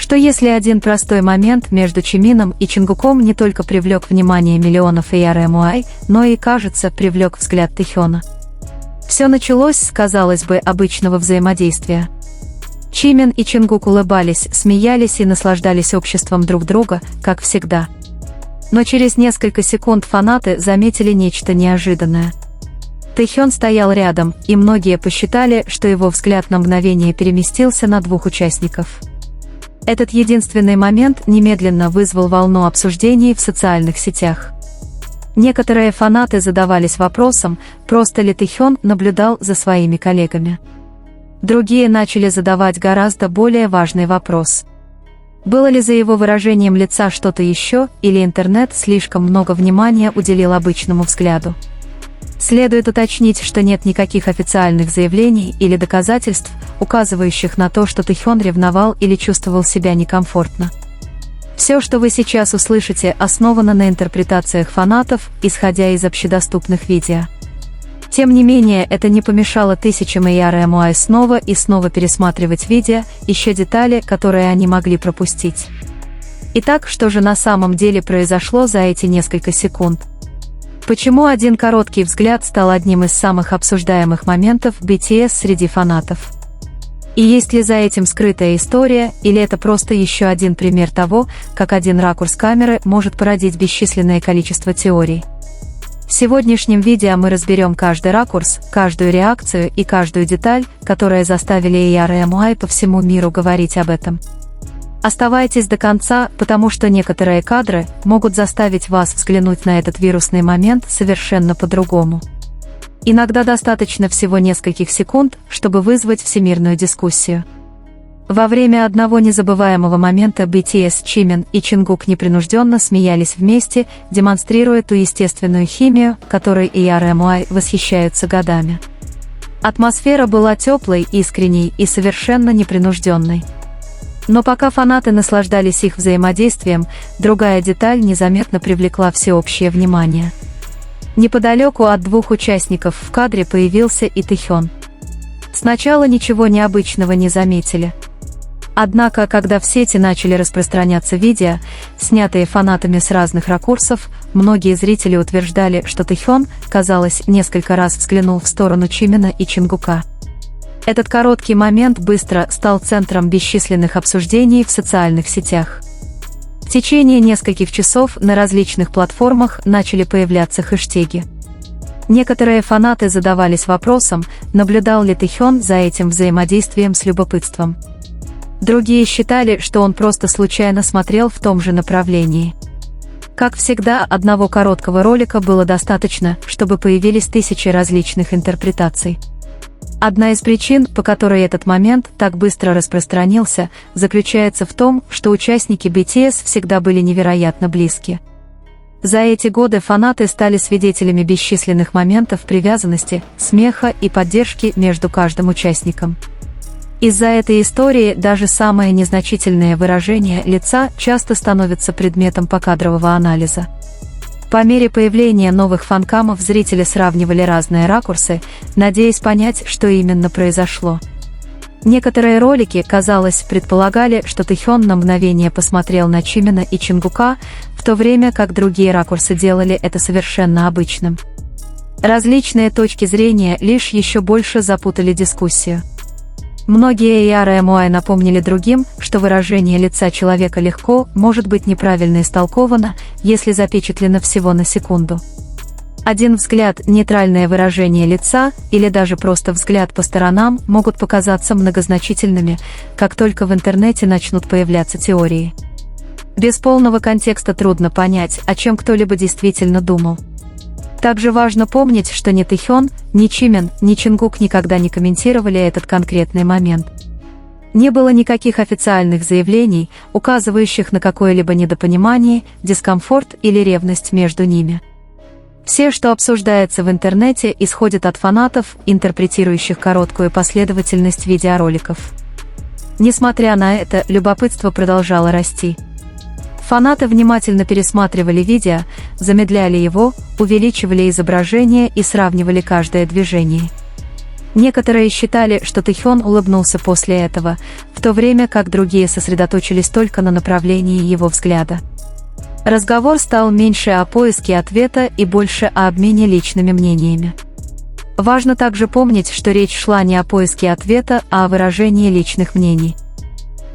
Что если один простой момент между Чимином и Чингуком не только привлек внимание миллионов AR/MUI, но и, кажется, привлек взгляд Тэхёна? Все началось с, казалось бы, обычного взаимодействия. Чимин и Чингук улыбались, смеялись и наслаждались обществом друг друга, как всегда. Но через несколько секунд фанаты заметили нечто неожиданное. Тэхён стоял рядом, и многие посчитали, что его взгляд на мгновение переместился на двух участников. Этот единственный момент немедленно вызвал волну обсуждений в социальных сетях. Некоторые фанаты задавались вопросом, просто ли Тэхён наблюдал за своими коллегами. Другие начали задавать гораздо более важный вопрос. Было ли за его выражением лица что-то еще, или интернет слишком много внимания уделил обычному взгляду? Следует уточнить, что нет никаких официальных заявлений или доказательств, указывающих на то, что Тэхён ревновал или чувствовал себя некомфортно. Все, что вы сейчас услышите, основано на интерпретациях фанатов, исходя из общедоступных видео. Тем не менее, это не помешало тысячам AR/MUI снова и снова пересматривать видео, ища детали, которые они могли пропустить. Итак, что же на самом деле произошло за эти несколько секунд? Почему один короткий взгляд стал одним из самых обсуждаемых моментов BTS среди фанатов? И есть ли за этим скрытая история, или это просто еще один пример того, как один ракурс камеры может породить бесчисленное количество теорий? В сегодняшнем видео мы разберем каждый ракурс, каждую реакцию и каждую деталь, которые заставили AR/MUI по всему миру говорить об этом. Оставайтесь до конца, потому что некоторые кадры могут заставить вас взглянуть на этот вирусный момент совершенно по-другому. Иногда достаточно всего нескольких секунд, чтобы вызвать всемирную дискуссию. Во время одного незабываемого момента BTS, Чимин и Чингук непринужденно смеялись вместе, демонстрируя ту естественную химию, которой AR/MUI восхищаются годами. Атмосфера была теплой, искренней и совершенно непринужденной. Но пока фанаты наслаждались их взаимодействием, другая деталь незаметно привлекла всеобщее внимание. Неподалеку от двух участников в кадре появился и Тэхён. Сначала ничего необычного не заметили. Однако, когда в сети начали распространяться видео, снятые фанатами с разных ракурсов, многие зрители утверждали, что Тэхён, казалось, несколько раз взглянул в сторону Чимина и Чингука. Этот короткий момент быстро стал центром бесчисленных обсуждений в социальных сетях. В течение нескольких часов на различных платформах начали появляться хэштеги. Некоторые фанаты задавались вопросом, наблюдал ли Тэхён за этим взаимодействием с любопытством. Другие считали, что он просто случайно смотрел в том же направлении. Как всегда, одного короткого ролика было достаточно, чтобы появились тысячи различных интерпретаций. Одна из причин, по которой этот момент так быстро распространился, заключается в том, что участники BTS всегда были невероятно близки. За эти годы фанаты стали свидетелями бесчисленных моментов привязанности, смеха и поддержки между каждым участником. Из-за этой истории даже самое незначительное выражение лица часто становится предметом покадрового анализа. По мере появления новых фанкамов зрители сравнивали разные ракурсы, надеясь понять, что именно произошло. Некоторые ролики, казалось, предполагали, что Тэхён на мгновение посмотрел на Чимина и Чингука, в то время как другие ракурсы делали это совершенно обычным. Различные точки зрения лишь еще больше запутали дискуссию. Многие AR/MUI напомнили другим, что выражение лица человека легко может быть неправильно истолковано, если запечатлено всего на секунду. Один взгляд, нейтральное выражение лица или даже просто взгляд по сторонам могут показаться многозначительными, как только в интернете начнут появляться теории. Без полного контекста трудно понять, о чем кто-либо действительно думал. Также важно помнить, что ни Тэхён, ни Чимин, ни Чингук никогда не комментировали этот конкретный момент. Не было никаких официальных заявлений, указывающих на какое-либо недопонимание, дискомфорт или ревность между ними. Все, что обсуждается в интернете, исходит от фанатов, интерпретирующих короткую последовательность видеороликов. Несмотря на это, любопытство продолжало расти. Фанаты внимательно пересматривали видео, замедляли его, увеличивали изображение и сравнивали каждое движение. Некоторые считали, что Тэхён улыбнулся после этого, в то время как другие сосредоточились только на направлении его взгляда. Разговор стал меньше о поиске ответа и больше о обмене личными мнениями. Важно также помнить, что речь шла не о поиске ответа, а о выражении личных мнений.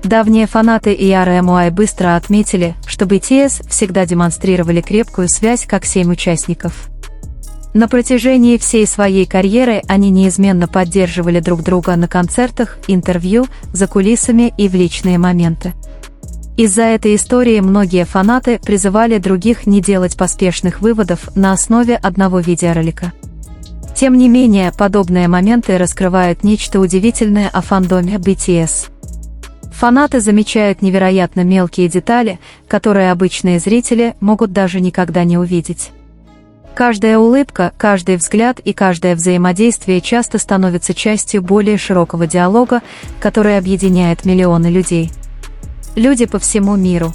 Давние фанаты ERMY быстро отметили, что BTS всегда демонстрировали крепкую связь как 7 участников. На протяжении всей своей карьеры они неизменно поддерживали друг друга на концертах, интервью, за кулисами и в личные моменты. Из-за этой истории многие фанаты призывали других не делать поспешных выводов на основе одного видеоролика. Тем не менее, подобные моменты раскрывают нечто удивительное о фандоме BTS. Фанаты замечают невероятно мелкие детали, которые обычные зрители могут даже никогда не увидеть. Каждая улыбка, каждый взгляд и каждое взаимодействие часто становятся частью более широкого диалога, который объединяет миллионы людей. Люди по всему миру.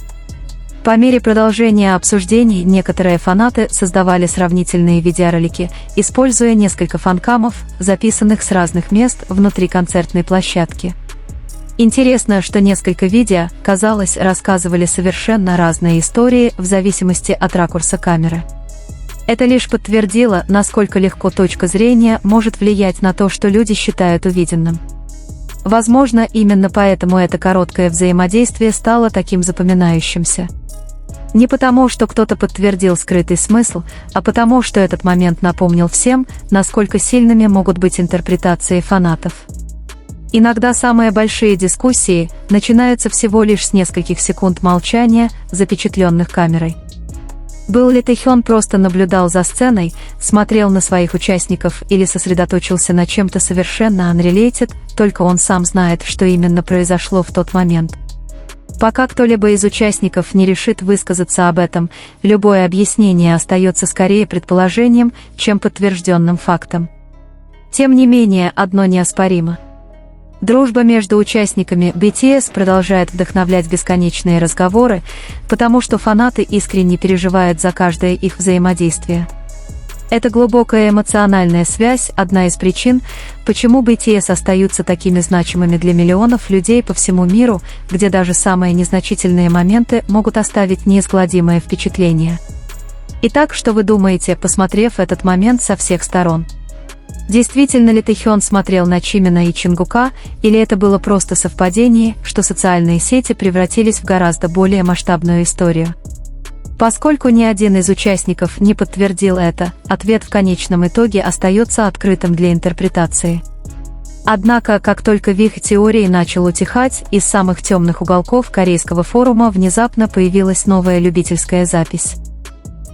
По мере продолжения обсуждений некоторые фанаты создавали сравнительные видеоролики, используя несколько фанкамов, записанных с разных мест внутри концертной площадки. Интересно, что несколько видео, казалось, рассказывали совершенно разные истории в зависимости от ракурса камеры. Это лишь подтвердило, насколько легко точка зрения может влиять на то, что люди считают увиденным. Возможно, именно поэтому это короткое взаимодействие стало таким запоминающимся. Не потому, что кто-то подтвердил скрытый смысл, а потому, что этот момент напомнил всем, насколько сильными могут быть интерпретации фанатов. Иногда самые большие дискуссии начинаются всего лишь с нескольких секунд молчания, запечатленных камерой. Был ли Тэхён просто наблюдал за сценой, смотрел на своих участников или сосредоточился на чем-то совершенно unrelated, только он сам знает, что именно произошло в тот момент. Пока кто-либо из участников не решит высказаться об этом, любое объяснение остается скорее предположением, чем подтвержденным фактом. Тем не менее, одно неоспоримо. Дружба между участниками BTS продолжает вдохновлять бесконечные разговоры, потому что фанаты искренне переживают за каждое их взаимодействие. Эта глубокая эмоциональная связь – одна из причин, почему BTS остаются такими значимыми для миллионов людей по всему миру, где даже самые незначительные моменты могут оставить неизгладимое впечатление. Итак, что вы думаете, посмотрев этот момент со всех сторон? Действительно ли Тэхён смотрел на Чимина и Чингука, или это было просто совпадение, что социальные сети превратились в гораздо более масштабную историю? Поскольку ни один из участников не подтвердил это, ответ в конечном итоге остается открытым для интерпретации. Однако, как только вихрь теории начал утихать, из самых темных уголков корейского форума внезапно появилась новая любительская запись.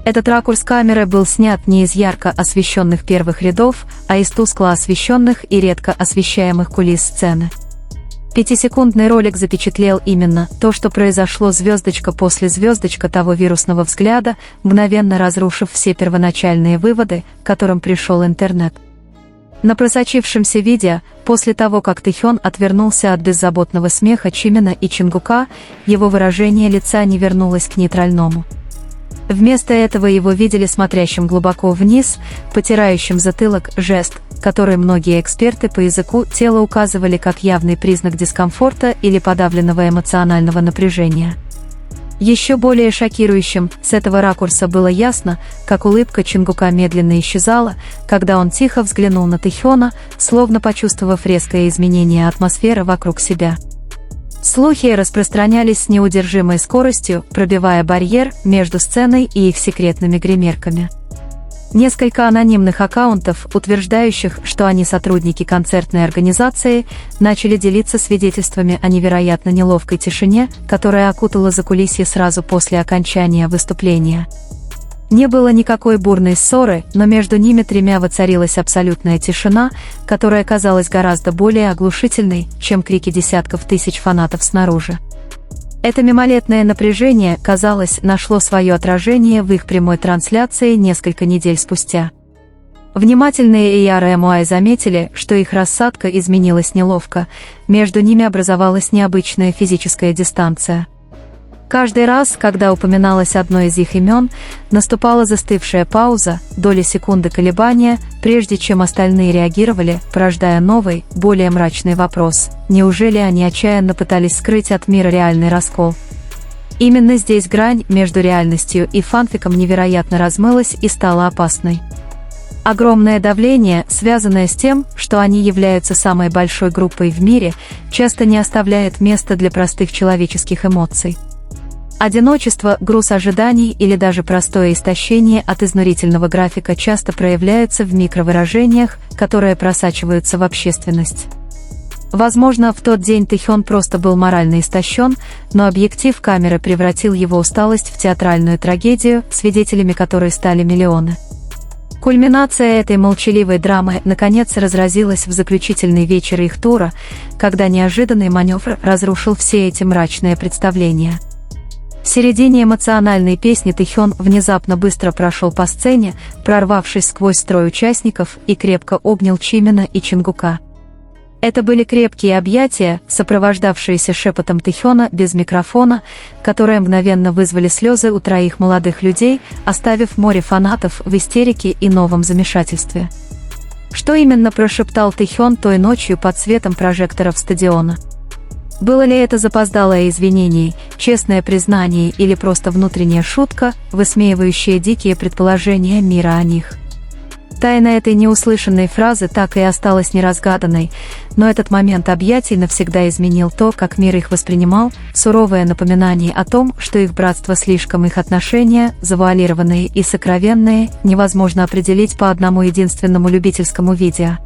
Этот ракурс камеры был снят не из ярко освещенных первых рядов, а из тускло освещенных и редко освещаемых кулис сцены. 5-секундный ролик запечатлел именно то, что произошло звездочка после звездочка того вирусного взгляда, мгновенно разрушив все первоначальные выводы, к которым пришел интернет. На просочившемся видео, после того, как Тэхён отвернулся от беззаботного смеха Чимина и Чингука, его выражение лица не вернулось к нейтральному. Вместо этого его видели смотрящим глубоко вниз, потирающим затылок, жест, который многие эксперты по языку тела указывали как явный признак дискомфорта или подавленного эмоционального напряжения. Еще более шокирующим с этого ракурса было ясно, как улыбка Чингука медленно исчезала, когда он тихо взглянул на Тэхёна, словно почувствовав резкое изменение атмосферы вокруг себя. Слухи распространялись с неудержимой скоростью, пробивая барьер между сценой и их секретными гримерками. Несколько анонимных аккаунтов, утверждающих, что они сотрудники концертной организации, начали делиться свидетельствами о невероятно неловкой тишине, которая окутала закулисье сразу после окончания выступления. Не было никакой бурной ссоры, но между ними тремя воцарилась абсолютная тишина, которая казалась гораздо более оглушительной, чем крики десятков тысяч фанатов снаружи. Это мимолетное напряжение, казалось, нашло свое отражение в их прямой трансляции несколько недель спустя. Внимательные ERMY заметили, что их рассадка изменилась неловко, между ними образовалась необычная физическая дистанция. Каждый раз, когда упоминалось одно из их имен, наступала застывшая пауза, доли секунды колебания, прежде чем остальные реагировали, порождая новый, более мрачный вопрос: неужели они отчаянно пытались скрыть от мира реальный раскол? Именно здесь грань между реальностью и фанфиком невероятно размылась и стала опасной. Огромное давление, связанное с тем, что они являются самой большой группой в мире, часто не оставляет места для простых человеческих эмоций. Одиночество, груз ожиданий или даже простое истощение от изнурительного графика часто проявляются в микровыражениях, которые просачиваются в общественность. Возможно, в тот день Тэхён просто был морально истощен, но объектив камеры превратил его усталость в театральную трагедию, свидетелями которой стали миллионы. Кульминация этой молчаливой драмы наконец разразилась в заключительный вечер их тура, когда неожиданный маневр разрушил все эти мрачные представления. В середине эмоциональной песни Тэхён внезапно быстро прошел по сцене, прорвавшись сквозь строй участников, и крепко обнял Чимина и Чингука. Это были крепкие объятия, сопровождавшиеся шепотом Тэхёна без микрофона, которые мгновенно вызвали слезы у троих молодых людей, оставив море фанатов в истерике и новом замешательстве. Что именно прошептал Тэхён той ночью под светом прожекторов стадиона? Было ли это запоздалое извинение, честное признание или просто внутренняя шутка, высмеивающая дикие предположения мира о них? Тайна этой неуслышанной фразы так и осталась неразгаданной, но этот момент объятий навсегда изменил то, как мир их воспринимал, суровое напоминание о том, что их братство слишком, их отношения, завуалированные и сокровенные, невозможно определить по одному единственному любительскому видео.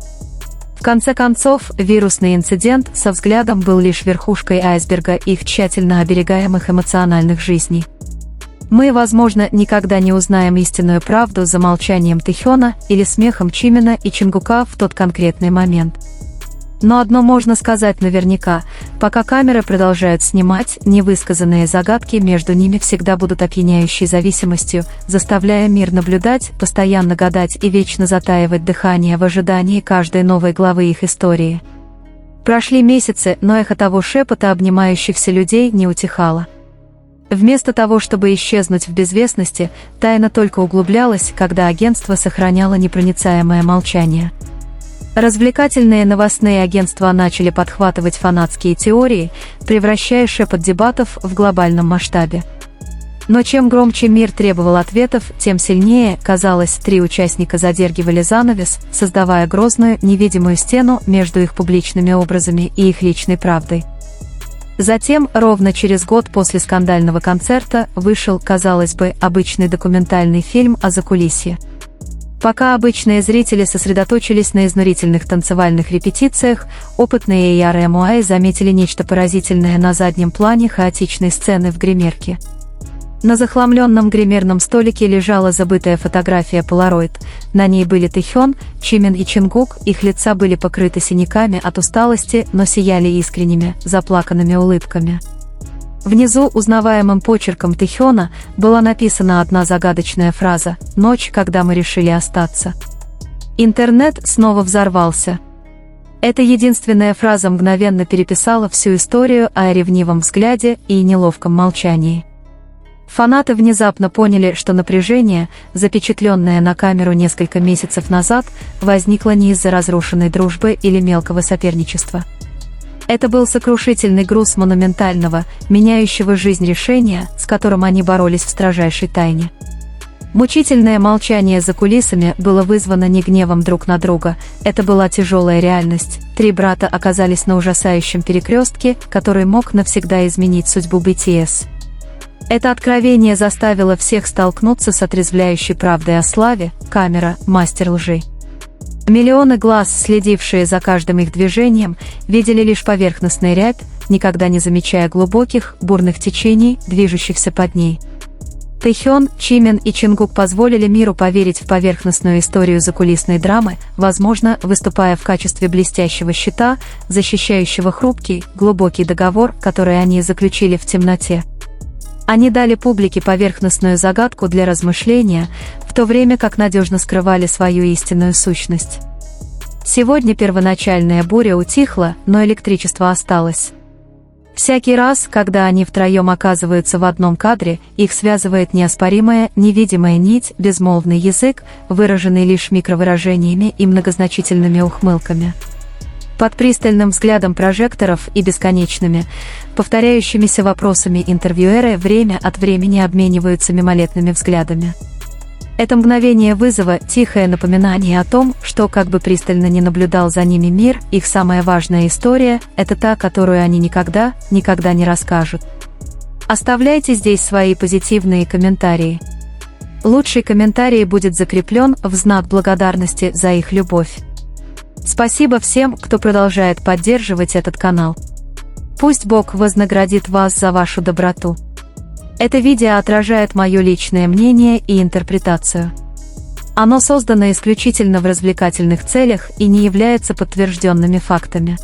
В конце концов, вирусный инцидент со взглядом был лишь верхушкой айсберга их тщательно оберегаемых эмоциональных жизней. Мы, возможно, никогда не узнаем истинную правду за молчанием Тэхёна или смехом Чимина и Чингука в тот конкретный момент. Но одно можно сказать наверняка: пока камеры продолжают снимать, невысказанные загадки между ними всегда будут опьяняющей зависимостью, заставляя мир наблюдать, постоянно гадать и вечно затаивать дыхание в ожидании каждой новой главы их истории. Прошли месяцы, но эхо того шепота обнимающихся людей не утихало. Вместо того, чтобы исчезнуть в безвестности, тайна только углублялась, когда агентство сохраняло непроницаемое молчание. Развлекательные новостные агентства начали подхватывать фанатские теории, превращая шепот дебатов в глобальном масштабе. Но чем громче мир требовал ответов, тем сильнее, казалось, три участника задергивали занавес, создавая грозную, невидимую стену между их публичными образами и их личной правдой. Затем, ровно через год после скандального концерта, вышел, казалось бы, обычный документальный фильм о закулисье. Пока обычные зрители сосредоточились на изнурительных танцевальных репетициях, опытные ERMY заметили нечто поразительное на заднем плане хаотичной сцены в гримерке. На захламленном гримерном столике лежала забытая фотография Polaroid. На ней были Тэхён, Чимин и Чингук, их лица были покрыты синяками от усталости, но сияли искренними, заплаканными улыбками. Внизу узнаваемым почерком Тэхёна была написана одна загадочная фраза: «Ночь, когда мы решили остаться». Интернет снова взорвался. Эта единственная фраза мгновенно переписала всю историю о ревнивом взгляде и неловком молчании. Фанаты внезапно поняли, что напряжение, запечатленное на камеру несколько месяцев назад, возникло не из-за разрушенной дружбы или мелкого соперничества. Это был сокрушительный груз монументального, меняющего жизнь решения, с которым они боролись в строжайшей тайне. Мучительное молчание за кулисами было вызвано не гневом друг на друга, это была тяжелая реальность. Три брата оказались на ужасающем перекрестке, который мог навсегда изменить судьбу BTS. Это откровение заставило всех столкнуться с отрезвляющей правдой о славе: камера – мастер лжи. Миллионы глаз, следившие за каждым их движением, видели лишь поверхностный рябь, никогда не замечая глубоких, бурных течений, движущихся под ней. Тэхён, Чимин и Чингук позволили миру поверить в поверхностную историю закулисной драмы, возможно, выступая в качестве блестящего щита, защищающего хрупкий, глубокий договор, который они заключили в темноте. Они дали публике поверхностную загадку для размышления, в то время как надежно скрывали свою истинную сущность. Сегодня первоначальная буря утихла, но электричество осталось. Всякий раз, когда они втроем оказываются в одном кадре, их связывает неоспоримая невидимая нить, безмолвный язык, выраженный лишь микровыражениями и многозначительными ухмылками. Под пристальным взглядом прожекторов и бесконечными, повторяющимися вопросами интервьюеры время от времени обмениваются мимолетными взглядами. Это мгновение вызова – тихое напоминание о том, что, как бы пристально ни наблюдал за ними мир, их самая важная история – это та, которую они никогда не расскажут. Оставляйте здесь свои позитивные комментарии. Лучший комментарий будет закреплен в знак благодарности за их любовь. Спасибо всем, кто продолжает поддерживать этот канал. Пусть Бог вознаградит вас за вашу доброту. Это видео отражает мое личное мнение и интерпретацию. Оно создано исключительно в развлекательных целях и не является подтвержденными фактами.